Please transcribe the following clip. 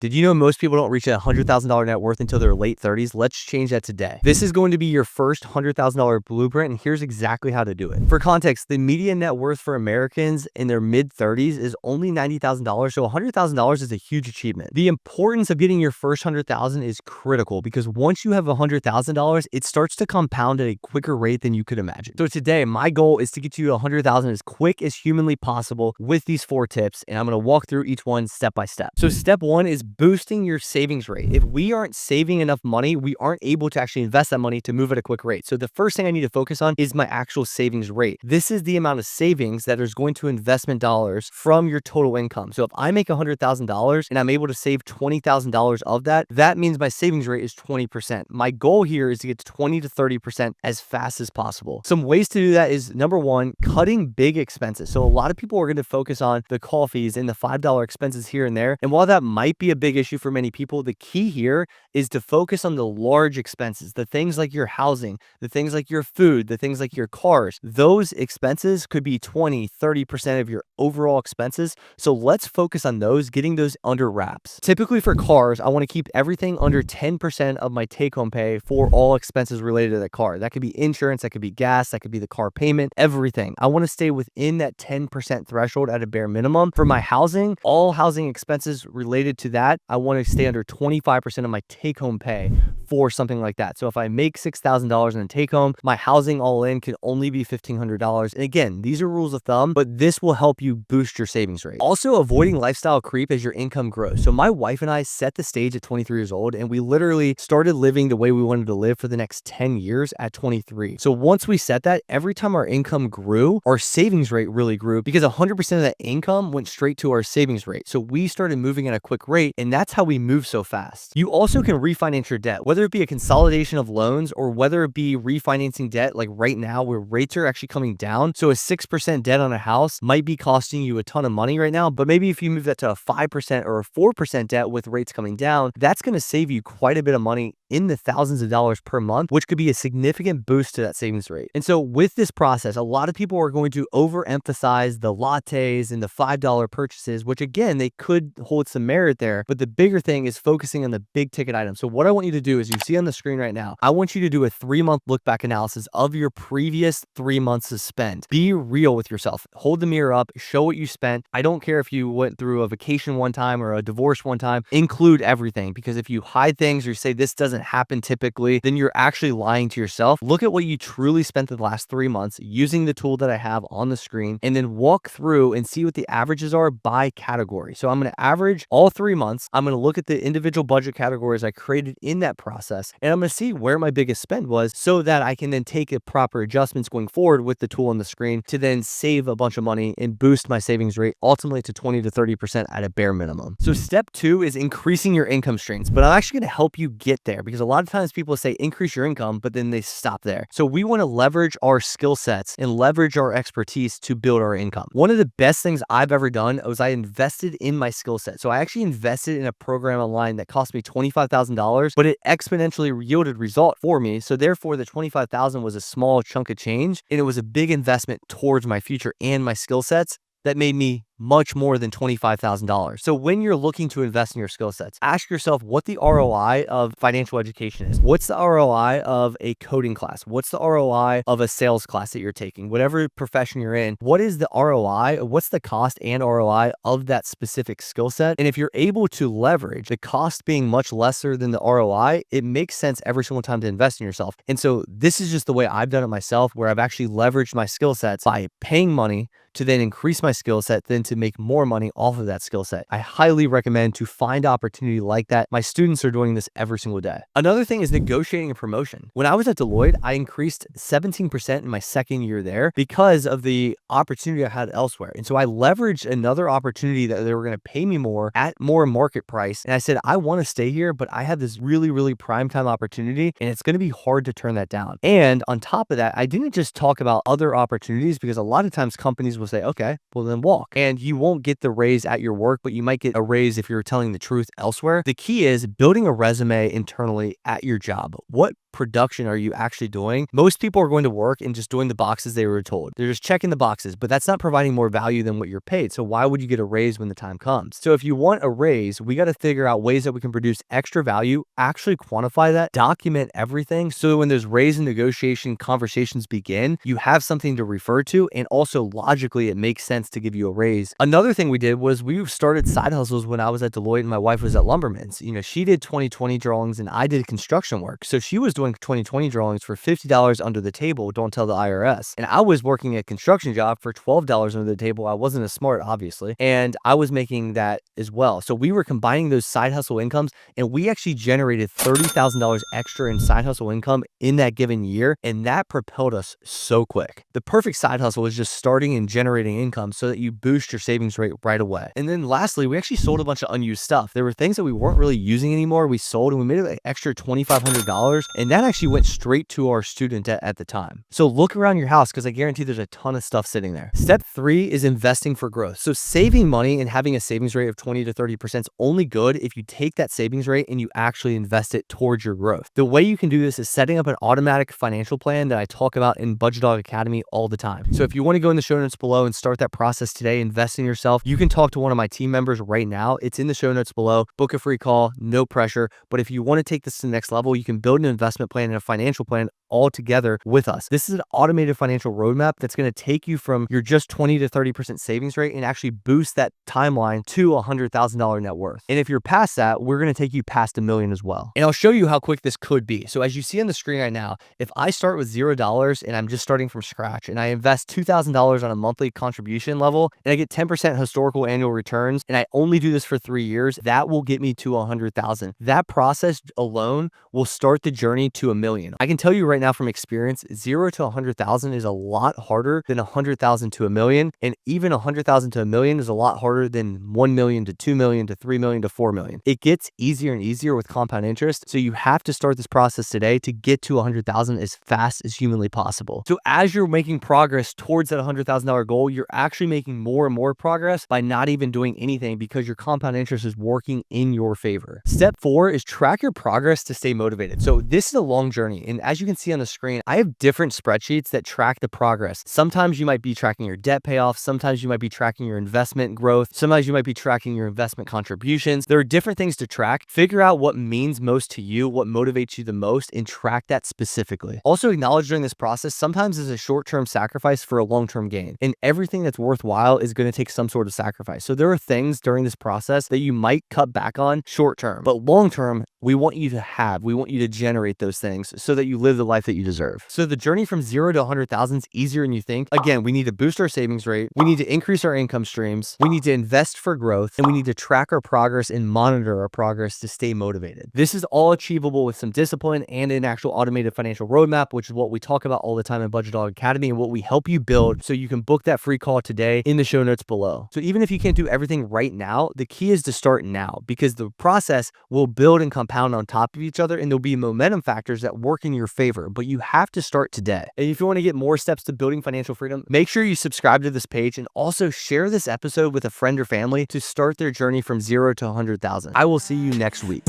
Did you know most people don't reach a $100,000 net worth until their late 30s? Let's change that today. This is going to be your first $100,000 blueprint, and here's exactly how to do it. For context, the median net worth for Americans in their mid-30s is only $90,000, so $100,000 is a huge achievement. The importance of getting your first $100,000 is critical because once you have $100,000, it starts to compound at a quicker rate than you could imagine. So today, my goal is to get you $100,000 as quick as humanly possible with these 4 tips, and I'm going to walk through each one step by step. So step 1 is boosting your savings rate. If we aren't saving enough money, we aren't able to actually invest that money to move at a quick rate. So the first thing I need to focus on is my actual savings rate. This is the amount of savings that is going to investment dollars from your total income. So if I make $100,000 and I'm able to save $20,000 of that, that means my savings rate is 20%. My goal here is to get to 20 to 30% as fast as possible. Some ways to do that is number 1, cutting big expenses. So a lot of people are going to focus on the coffees and the $5 expenses here and there. And while that might be a big issue for many people, the key here is to focus on the large expenses, the things like your housing, the things like your food, the things like your cars. Those expenses could be 20, 30% of your overall expenses. So let's focus on those, getting those under wraps. Typically for cars, I want to keep everything under 10% of my take-home pay for all expenses related to the car. That could be insurance, that could be gas, that could be the car payment, everything. I want to stay within that 10% threshold at a bare minimum. For my housing, all housing expenses related to that, I want to stay under 25% of my take-home pay for something like that. So if I make $6,000 in take home, my housing all in can only be $1,500. And again, these are rules of thumb, but this will help you boost your savings rate. Also, avoiding lifestyle creep as your income grows. So my wife and I set the stage at 23 years old, and we literally started living the way we wanted to live for the next 10 years at 23. So once we set that, every time our income grew, our savings rate really grew because 100% of that income went straight to our savings rate. So we started moving at a quick rate, and that's how we move so fast. You also can refinance your debt, whether it be a consolidation of loans or whether it be refinancing debt like right now where rates are actually coming down. So a 6% debt on a house might be costing you a ton of money right now, but maybe if you move that to a 5% or a 4% debt with rates coming down, that's going to save you quite a bit of money in the thousands of dollars per month, which could be a significant boost to that savings rate. And so with this process, a lot of people are going to overemphasize the lattes and the $5 purchases, which again, they could hold some merit there, but the bigger thing is focusing on the big ticket items. So what I want you to do is, you see on the screen right now, I want you to do a 3-month look back analysis of your previous 3 months of spend. Be real with yourself. Hold the mirror up, show what you spent. I don't care if you went through a vacation one time or a divorce one time, include everything, because if you hide things or say this doesn't happen typically, then you're actually lying to yourself. Look at what you truly spent the last 3 months using the tool that I have on the screen, and then walk through and see what the averages are by category. So I'm going to average all 3 months. I'm going to look at the individual budget categories I created in that process, and I'm going to see where my biggest spend was so that I can then take a proper adjustments going forward with the tool on the screen to then save a bunch of money and boost my savings rate ultimately to 20 to 30% at a bare minimum. So step 2 is increasing your income streams, but I'm actually going to help you get there because a lot of times people say increase your income, but then they stop there. So we want to leverage our skill sets and leverage our expertise to build our income. One of the best things I've ever done was I invested in my skill set. So I actually invested in a program online that cost me $25,000, but it exponentially yielded result for me. So therefore the $25,000 was a small chunk of change, and it was a big investment towards my future and my skill sets that made me much more than $25,000. So when you're looking to invest in your skill sets, ask yourself what the ROI of financial education is. What's the ROI of a coding class? What's the ROI of a sales class that you're taking? Whatever profession you're in, what is the ROI? What's the cost and ROI of that specific skill set? And if you're able to leverage the cost being much lesser than the ROI, it makes sense every single time to invest in yourself. And so this is just the way I've done it myself, where I've actually leveraged my skill sets by paying money to then increase my skill set, then to make more money off of that skill set. I highly recommend to find opportunity like that. My students are doing this every single day. Another thing is negotiating a promotion. When I was at Deloitte, I increased 17% in my second year there because of the opportunity I had elsewhere. And so I leveraged another opportunity that they were going to pay me more at more market price. And I said, I want to stay here, but I have this really, really prime time opportunity, and it's going to be hard to turn that down. And on top of that, I didn't just talk about other opportunities, because a lot of times companies will say, okay, well then walk. And you won't get the raise at your work, but you might get a raise if you're telling the truth elsewhere. The key is building a resume internally at your job. What production are you actually doing? Most people are going to work and just doing the boxes they were told. They're just checking the boxes, but that's not providing more value than what you're paid. So why would you get a raise when the time comes? So if you want a raise, we got to figure out ways that we can produce extra value, actually quantify that, document everything. So when those raise and negotiation conversations begin, you have something to refer to. And also logically, it makes sense to give you a raise. Another thing we did was we started side hustles when I was at Deloitte and my wife was at Lumberman's. You know, she did 2020 drawings and I did construction work. So she was doing 2020 drawings for $50 under the table. Don't tell the IRS. And I was working a construction job for $12 under the table. I wasn't as smart, obviously. And I was making that as well. So we were combining those side hustle incomes and we actually generated $30,000 extra in side hustle income in that given year. And that propelled us so quick. The perfect side hustle is just starting and generating income so that you boost your savings rate right away. And then lastly, we actually sold a bunch of unused stuff. There were things that we weren't really using anymore. We sold and we made an extra $2,500. And that actually went straight to our student at the time. So look around your house because I guarantee there's a ton of stuff sitting there. Step 3 is investing for growth. So saving money and having a savings rate of 20 to 30% is only good if you take that savings rate and you actually invest it towards your growth. The way you can do this is setting up an automatic financial plan that I talk about in Budgetdog Academy all the time. So if you want to go in the show notes below and start that process today, invest in yourself, you can talk to one of my team members right now. It's in the show notes below. Book a free call, no pressure. But if you want to take this to the next level, you can build an investment plan and a financial plan all together with us. This is an automated financial roadmap that's going to take you from your just 20 to 30% savings rate and actually boost that timeline to $100,000 net worth. And if you're past that, we're going to take you past $1 million as well. And I'll show you how quick this could be. So as you see on the screen right now, if I start with $0 and I'm just starting from scratch and I invest $2,000 on a monthly contribution level and I get 10% historical annual returns and I only do this for 3 years, that will get me to 100,000. That process alone will start the journey to $1 million. I can tell you right now from experience, 0 to 100,000 is a lot harder than 100,000 to $1 million. And even 100,000 to $1 million is a lot harder than 1 million to 2 million to 3 million to 4 million. It gets easier and easier with compound interest. So you have to start this process today to get to 100,000 as fast as humanly possible. So as you're making progress towards that $100,000 goal, you're actually making more and more progress by not even doing anything because your compound interest is working in your favor. Step 4 is track your progress to stay motivated. So this is a long journey. And as you can see on the screen, I have different spreadsheets that track the progress. Sometimes you might be tracking your debt payoff. Sometimes you might be tracking your investment growth. Sometimes you might be tracking your investment contributions. There are different things to track. Figure out what means most to you, what motivates you the most, and track that specifically. Also acknowledge during this process, sometimes it's a short-term sacrifice for a long-term gain. And everything that's worthwhile is going to take some sort of sacrifice. So there are things during this process that you might cut back on short-term, but long-term, we want you to generate those things so that you live the life that you deserve. So the journey from 0 to 100,000 is easier than you think. Again, we need to boost our savings rate. We need to increase our income streams. We need to invest for growth, and we need to track our progress and monitor our progress to stay motivated. This is all achievable with some discipline and an actual automated financial roadmap, which is what we talk about all the time in Budgetdog Academy and what we help you build. So you can book that free call today in the show notes below. So even if you can't do everything right now, the key is to start now because the process will build and compound on top of each other, and there'll be momentum factors that work in your favor, but you have to start today. And if you want to get more steps to building financial freedom, make sure you subscribe to this page and also share this episode with a friend or family to start their journey from 0 to 100,000. I will see you next week.